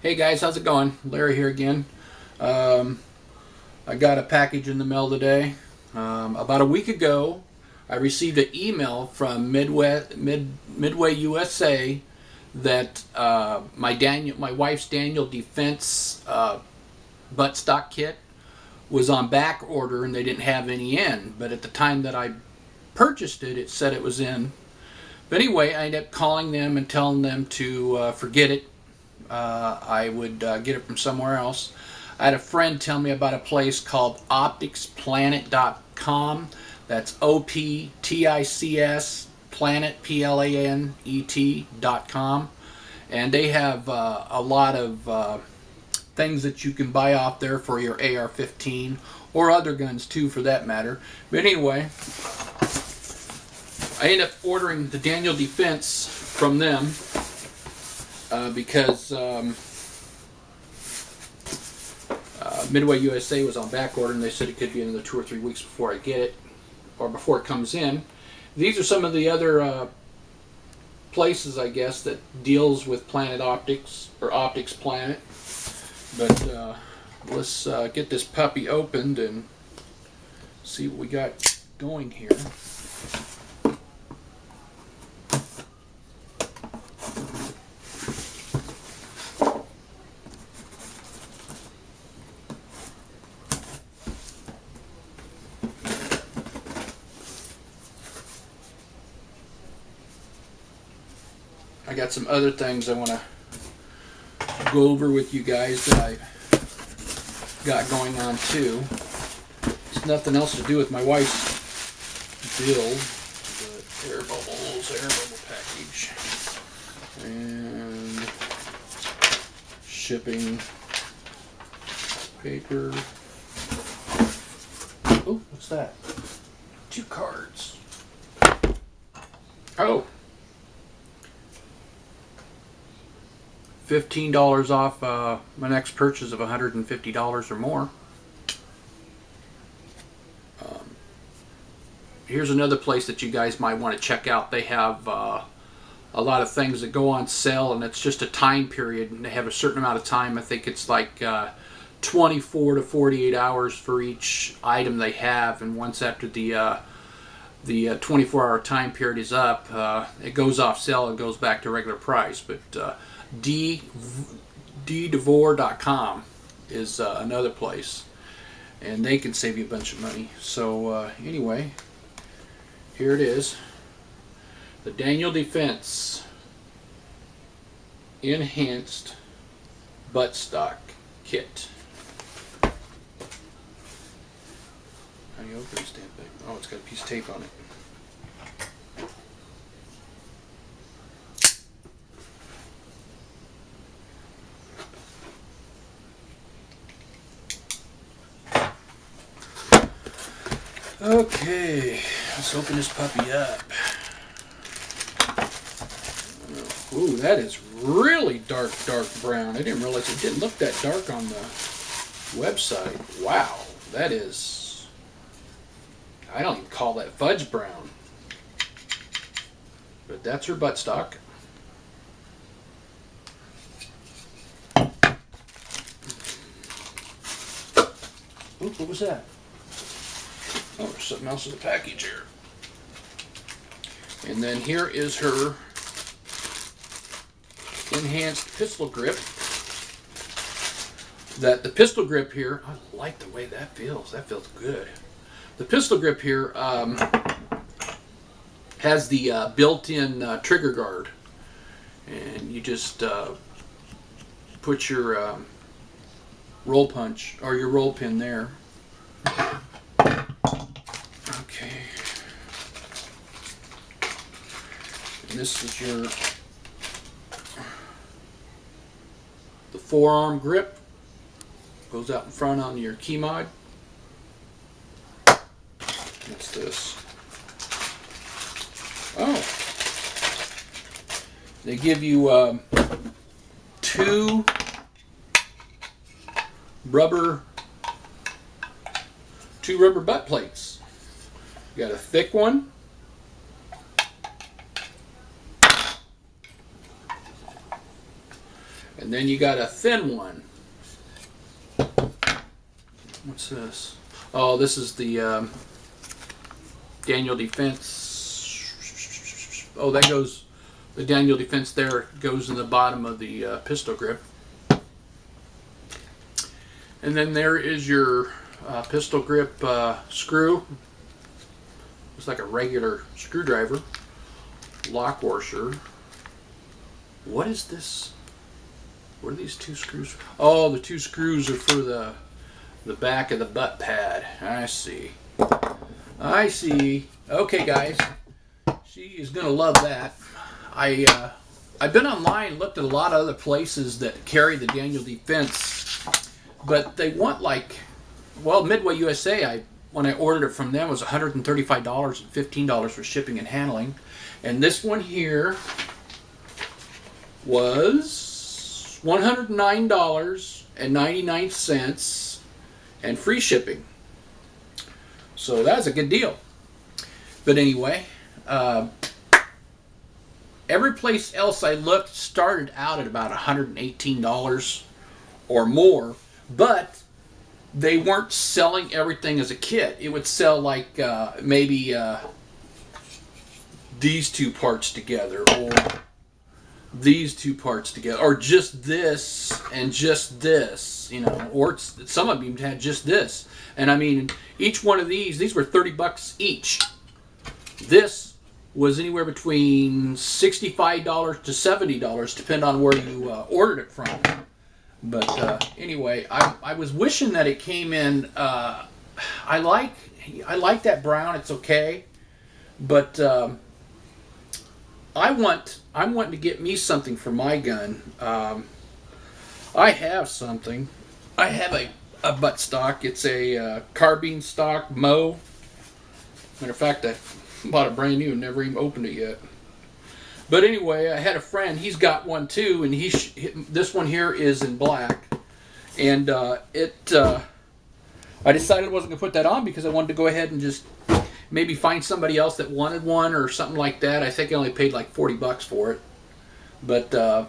Hey guys, how's it going? Larry here again. I got a package in the mail today. About a week ago, I received an email from Midway USA that my wife's Daniel Defense buttstock kit was on back order and they didn't have any in. But at the time that I purchased it, it said it was in. But anyway, I ended up calling them and telling them to forget it. I would get it from somewhere else. I had a friend tell me about a place called opticsplanet.com. That's OPTICS Planet PLANET.com, and they have a lot of things that you can buy off there for your AR-15 or other guns too, for that matter. But anyway, I ended up ordering the Daniel Defense from them. Because Midway USA was on back order and they said it could be another 2 or 3 weeks before I get it, or before it comes in. These are some of the other places, I guess, that deals with Planet Optics, or Optics Planet. But let's get this puppy opened and see what we got going here. I got some other things I want to go over with you guys that I got going on too. It's nothing else to do with my wife's build, but air bubble package, and shipping paper. Oh, what's that? 2 cards. Oh. $15 off my next purchase of $150 or more. Here's another place that you guys might want to check out. They have a lot of things that go on sale, and it's just a time period, and they have a certain amount of time. I think it's like 24 to 48 hours for each item they have, and once after the 24-hour time period is up, it goes off sale and goes back to regular price. But ddevore.com is another place, and they can save you a bunch of money. So anyway, here it is, the Daniel Defense Enhanced Buttstock Kit. How do you open this damn thing? Oh, it's got a piece of tape on it. Okay, let's open this puppy up. Ooh, that is really dark brown. I didn't realize it didn't look that dark on the website. Wow, that is, I don't even call that fudge brown. But that's her buttstock. Ooh, what was that? Oh, there's something else in the package here. And then here is her enhanced pistol grip. The pistol grip here, I like the way that feels. That feels good. The pistol grip here has the built-in trigger guard. And you just put your roll punch, or your roll pin there. Okay. And this is the forearm grip. Goes out in front on your key mod. What's this? Oh. They give you 2 rubber butt plates. You got a thick one, and And then you got a thin one. What's this? Oh, this is the Daniel Defense. Oh, that goes, the Daniel Defense there goes in the bottom of the pistol grip. And then there is your pistol grip screw. It's like a regular screwdriver. Lock washer. What is this? What are these two screws? Oh, the two screws are for the back of the butt pad. I see. I see. Okay, guys. She is gonna love that. I've been online, looked at a lot of other places that carry the Daniel Defense, but they want like, well, Midway USA. When I ordered it from them, it was $135 and $15 for shipping and handling, and this one here was $109.99 and free shipping. So that's a good deal. But anyway, every place else I looked started out at about $118 or more, but they weren't selling everything as a kit. It would sell like maybe these two parts together, or these two parts together, or just this and just this, you know, or some of them had just this. And I mean, each one of these were $30 each. This was anywhere between $65 to $70, depending on where you ordered it from. But anyway, I was wishing that it came in. I like that brown. It's okay, but I'm wanting to get me something for my gun. I have something. I have a buttstock. It's a carbine stock Mo. Matter of fact, I bought it brand new and never even opened it yet. But anyway, I had a friend. He's got one too, and this one here is in black. And I decided I wasn't going to put that on because I wanted to go ahead and just maybe find somebody else that wanted one or something like that. I think I only paid like $40 for it. But I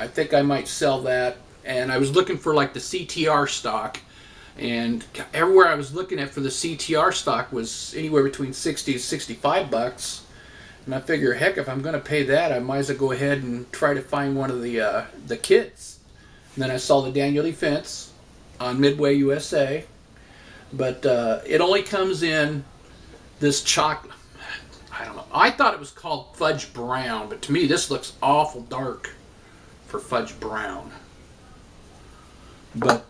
think I might sell that. And I was looking for like the CTR stock. And everywhere I was looking at for the CTR stock was anywhere between $60 to $65. And I figure, heck, if I'm going to pay that, I might as well go ahead and try to find one of the kits. And then I saw the Daniel Defense on Midway USA. But it only comes in this chocolate. I don't know. I thought it was called fudge brown, but to me this looks awful dark for fudge brown. But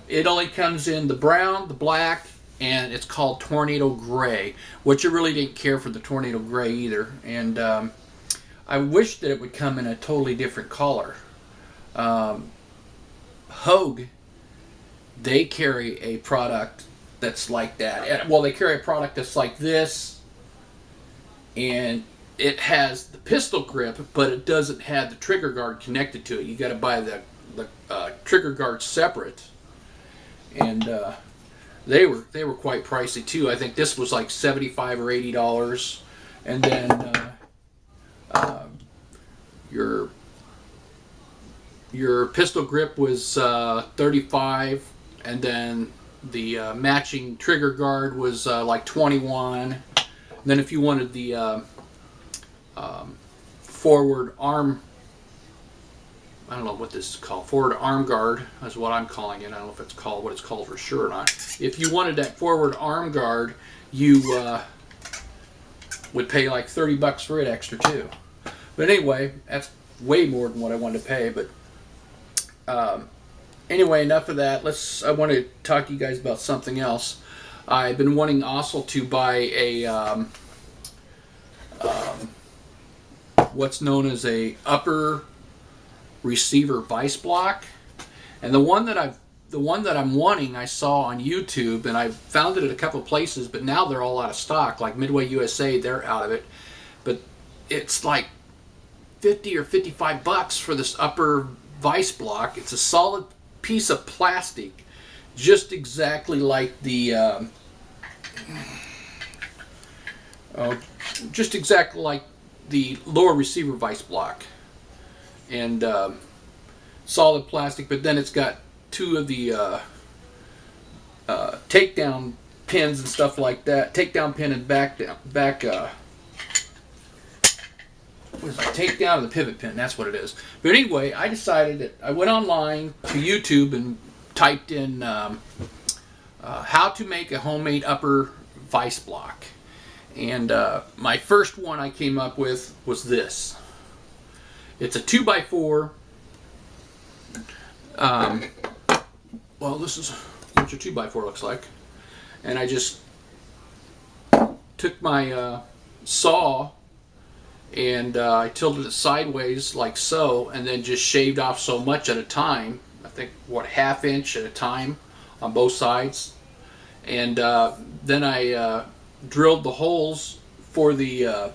it only comes in the brown, the black, and it's called Tornado Gray, which I really didn't care for the Tornado Gray either. And I wish that it would come in a totally different color. Hogue, they carry a product that's like that. Well, they carry a product that's like this, and it has the pistol grip, but it doesn't have the trigger guard connected to it. You got to buy the trigger guard separate, and they were quite pricey too. I think this was like $75 or $80, and then your pistol grip was $35, and then the matching trigger guard was like $21. And then if you wanted the forward arm, I don't know what this is called, forward arm guard is what I'm calling it. I don't know if it's called what it's called for sure or not. If you wanted that forward arm guard, you would pay like $30 for it extra too. But anyway, that's way more than what I wanted to pay. But anyway, enough of that. I want to talk to you guys about something else. I've been wanting also to buy a what's known as a upper receiver vice block, and the one that I'm wanting I saw on YouTube, and I found it at a couple of places, but now they're all out of stock. Like Midway USA, they're out of it, but it's like $50 or $55 for this upper vice block. It's a solid piece of plastic, just exactly like the lower receiver vice block. And solid plastic, but then it's got two of the takedown pins and stuff like that. Takedown pin and back what is it? Takedown of the pivot pin. That's what it is. But anyway, I decided that I went online to YouTube and typed in how to make a homemade upper vise block. And my first one I came up with was this. It's a 2x4. Well, this is what your 2x4 looks like. And I just took my saw and I tilted it sideways like so, and then just shaved off so much at a time. I think, what, 1/2 inch at a time on both sides. And then I drilled the holes for the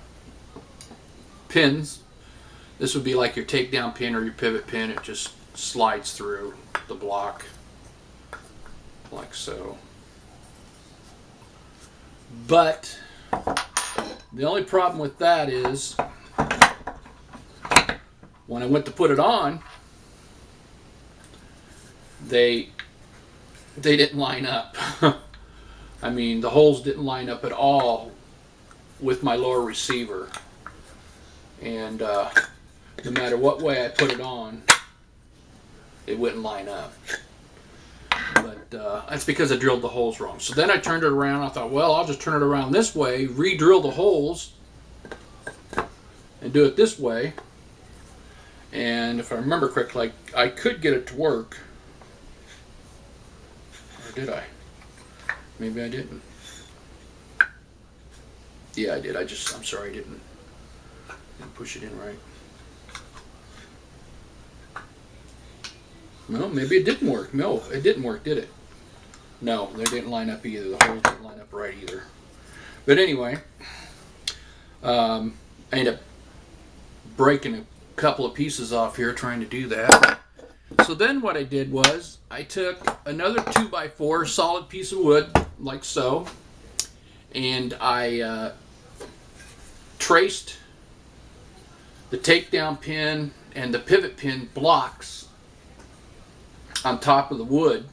pins. This would be like your takedown pin or your pivot pin. It just slides through the block like so. But the only problem with that is when I went to put it on, they didn't line up. I mean, the holes didn't line up at all with my lower receiver. And no matter what way I put it on, it wouldn't line up. But that's because I drilled the holes wrong. So then I turned it around. I thought, well, I'll just turn it around this way, re-drill the holes, and do it this way. And if I remember correctly, I could get it to work. Or did I? Maybe I didn't. Yeah, I did. I'm sorry, I didn't push it in right. No, maybe it didn't work. No, it didn't work, did it? No, they didn't line up either. The holes didn't line up right either. But anyway, I ended up breaking a couple of pieces off here trying to do that. So then what I did was I took another 2x4 solid piece of wood like so, and I traced the takedown pin and the pivot pin blocks on top of the wood.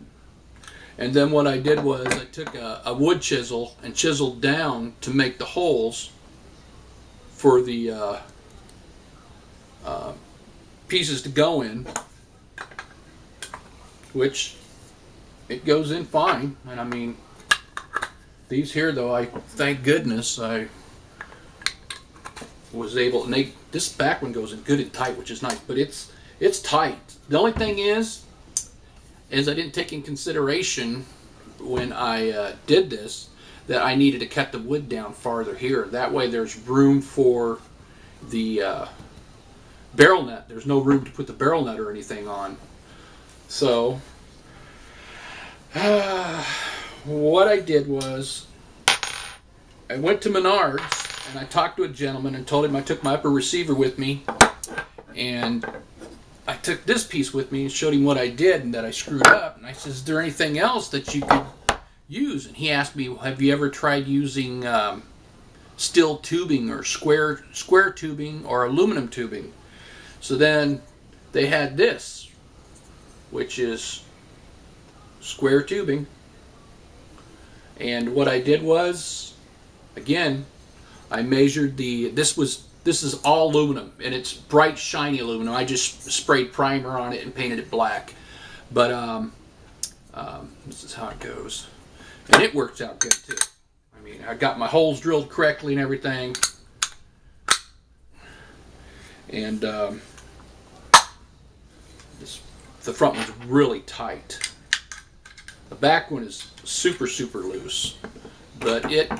And then what I did was I took a wood chisel and chiseled down to make the holes for the pieces to go in, which it goes in fine. And I mean, these here though, I thank goodness I was able, and this back one goes in good and tight, which is nice, but it's tight. The only thing is I didn't take in consideration when I did this that I needed to cut the wood down farther here. That way there's room for the barrel nut. There's no room to put the barrel nut or anything on. So what I did was I went to Menards and I talked to a gentleman and told him I took my upper receiver with me, and I took this piece with me and showed him what I did and that I screwed up. And I said, is there anything else that you could use? And he asked me, have you ever tried using steel tubing or square tubing or aluminum tubing? So then they had this, which is square tubing. And what I did was, again, I measured this is all aluminum, and it's bright, shiny aluminum. I just sprayed primer on it and painted it black. But this is how it goes. And it works out good, too. I mean, I got my holes drilled correctly and everything. And the front one's really tight. The back one is super, super loose. But it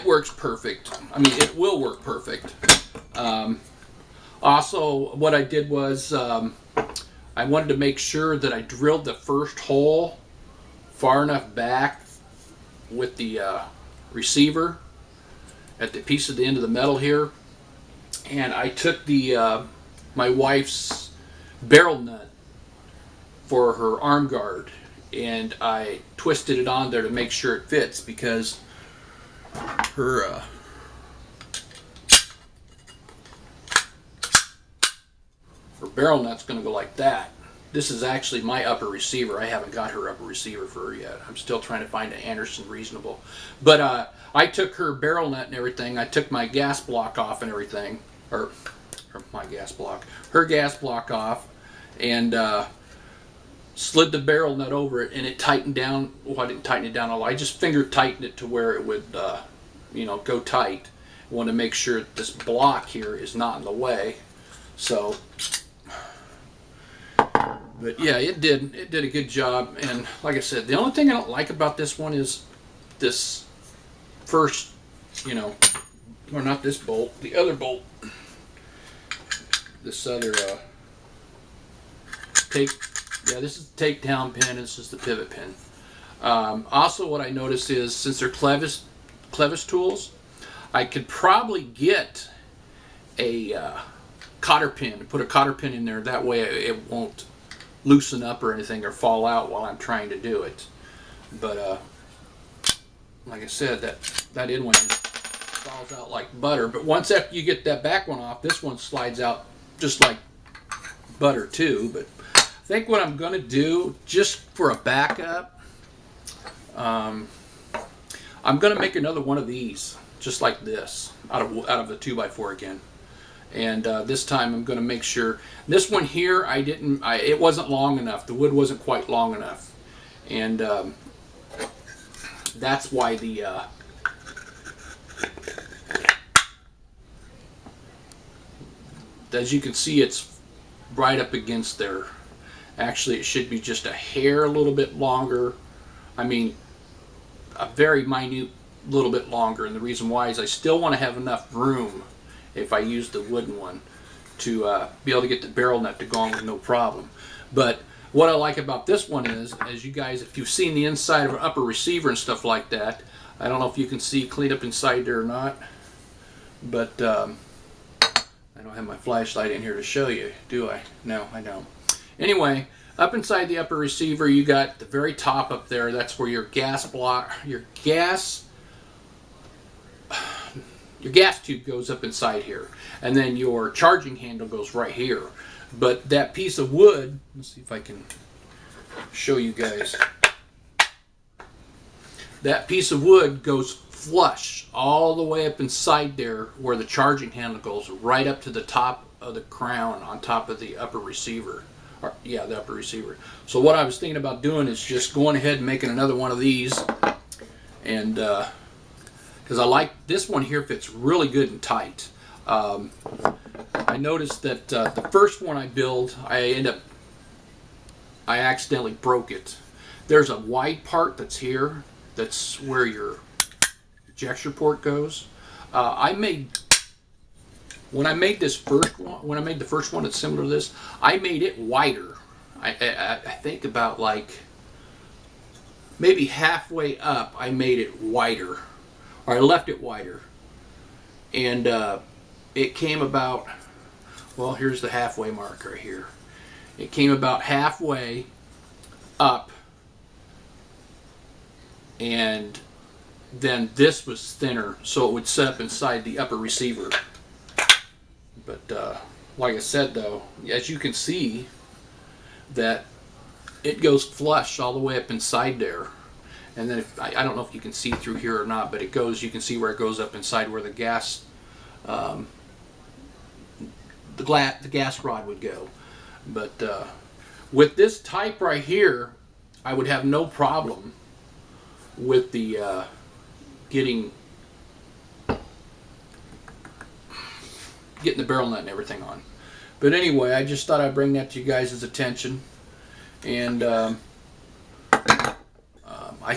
works perfect. I mean, it will work perfect. Also, what I did was I wanted to make sure that I drilled the first hole far enough back with the receiver at the piece of the end of the metal here. And I took the my wife's barrel nut for her arm guard, and I twisted it on there to make sure it fits, because her her barrel nut's going to go like that. This is actually my upper receiver. I haven't got her upper receiver for her yet. I'm still trying to find an Anderson reasonable. But I took her barrel nut and everything. I took my gas block off and everything. Or my gas block. Her gas block off. And slid the barrel nut over it, and it tightened down. Well, I didn't tighten it down all. I just finger tightened it to where it would, go tight. I want to make sure that this block here is not in the way. So, but yeah, it did a good job. And like I said, the only thing I don't like about this one is this first, or not this bolt, the other bolt. This other take. Yeah, this is the takedown pin, and this is the pivot pin. Also, what I noticed is, since they're clevis tools, I could probably get a cotter pin, put a cotter pin in there. That way it won't loosen up or anything or fall out while I'm trying to do it. But like I said, that end one just falls out like butter. But once after you get that back one off, this one slides out just like butter too. But I think what I'm going to do, just for a backup, I'm going to make another one of these, just like this, out of the 2x4 again. And this time I'm going to make sure, this one here, it wasn't long enough. The wood wasn't quite long enough. And that's why as you can see, it's right up against there. Actually, it should be just a hair a little bit longer. I mean, a very minute little bit longer. And the reason why is I still want to have enough room, if I use the wooden one, to be able to get the barrel nut to go on with no problem. But what I like about this one is, as you guys, if you've seen the inside of an upper receiver and stuff like that, I don't know if you can see clean up inside there or not, but I don't have my flashlight in here to show you, do I? No, I don't. Anyway, up inside the upper receiver, you got the very top up there. That's where your gas tube goes up inside here, and then your charging handle goes right here. But that piece of wood, let's see if I can show you guys. That piece of wood goes flush all the way up inside there, where the charging handle goes, right up to the top of the crown on top of the upper receiver. The upper receiver. So what I was thinking about doing is just going ahead and making another one of these, and because I like this one here, fits really good and tight. I noticed that the first one I built, I accidentally broke it. There's a wide part that's here. That's where your ejection port goes. When I made the first one that's similar to this, I made it wider. I think about like maybe halfway up, I made it wider, or I left it wider, and it came about. Well, here's the halfway mark right here. It came about halfway up, and then this was thinner, so it would set up inside the upper receiver. But like I said, though, as you can see, that it goes flush all the way up inside there. And then I don't know if you can see through here or not, but it goes. You can see where it goes up inside where the gas, the gas rod would go. But with this type right here, I would have no problem with the getting the barrel nut and everything on. But anyway, I just thought I'd bring that to you guys' attention. And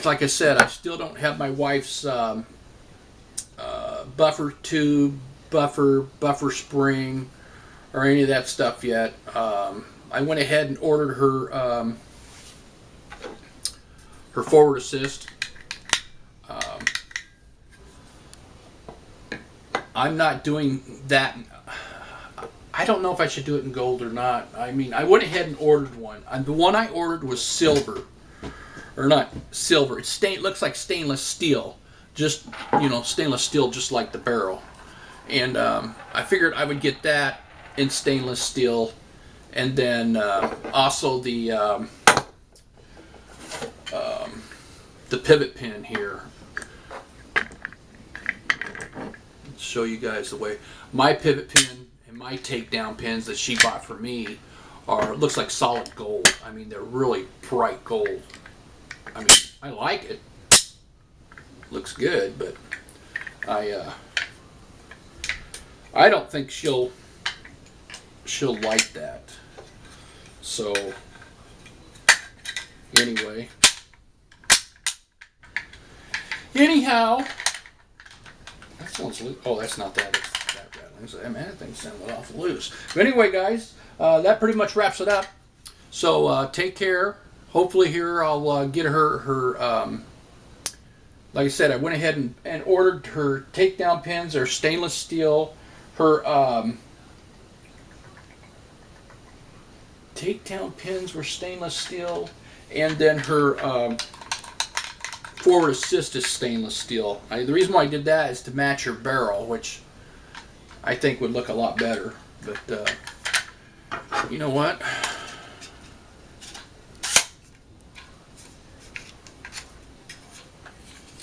like I said, I still don't have my wife's buffer tube, buffer spring, or any of that stuff yet. I went ahead and ordered her her forward assist. I'm not doing that. I don't know if I should do it in gold or not. I mean, I went ahead and ordered one. The one I ordered was silver. Or not silver. It looks like stainless steel. Just, stainless steel just like the barrel. And I figured I would get that in stainless steel and then also the pivot pin here. Let's show you guys the way my pivot pin and my takedown pins that she bought for me are, looks like solid gold. I mean, they're really bright gold. I mean, I like it. Looks good, but I don't think she'll like that. So anyway, anyhow, that sounds loose. Oh, that's not that. It's that rattling. Man, that thing sounded awful loose. But anyway, guys, that pretty much wraps it up. So take care. Hopefully here I'll get her like I said, I went ahead and ordered her takedown pins. They're stainless steel. Her takedown pins were stainless steel, and then her forward assist is stainless steel. The reason why I did that is to match her barrel, which I think would look a lot better. But you know what?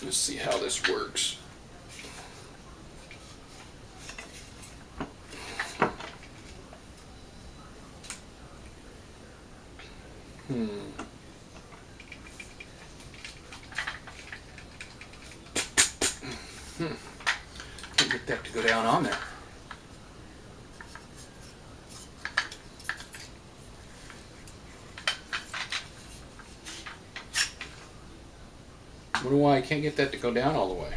Let's see how this works. Can't get that to go down on there. I wonder why I can't get that to go down all the way.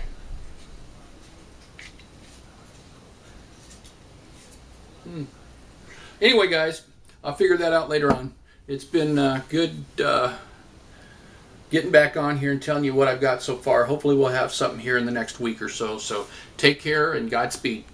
Anyway, guys, I'll figure that out later on. It's been good getting back on here and telling you what I've got so far. Hopefully we'll have something here in the next week or so. So take care and Godspeed.